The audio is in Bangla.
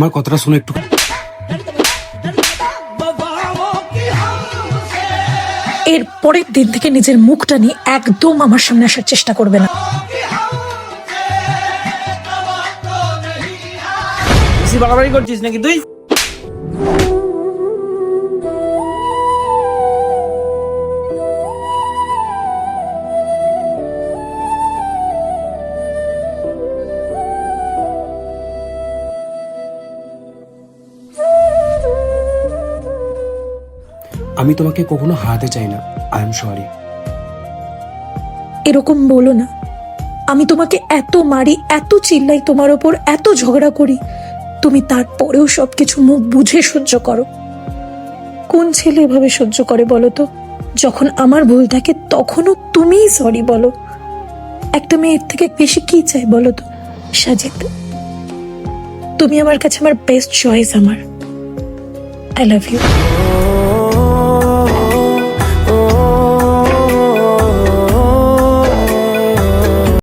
আমার কথাটা শুনে একটু। এর পরের দিন থেকে নিজের মুখটা নিয়ে একদম আমার সামনে আসার চেষ্টা করবে না। বেশি বাড়াবাড়ি করছিস নাকি তুই? আমি তোমাকে কখনো হারাতে চাই না। I am sorry. এরকম বলো না। আমি তোমাকে এত মারি, এত চিল্লাই তোমার ওপর, এত ঝগড়া করি, তুমি তারপরেও সবকিছু মুখ বুঝে সহ্য করো। কোন ছেলে এভাবে সহ্য করে বলো তো? যখন আমার ভুল থাকে তখনও তুমিই সরি বলো। একটা মেয়ের থেকে বেশি কি চাই বলো তো? সাজিদ, তুমি আমার কাছে আমার best choice. I love you.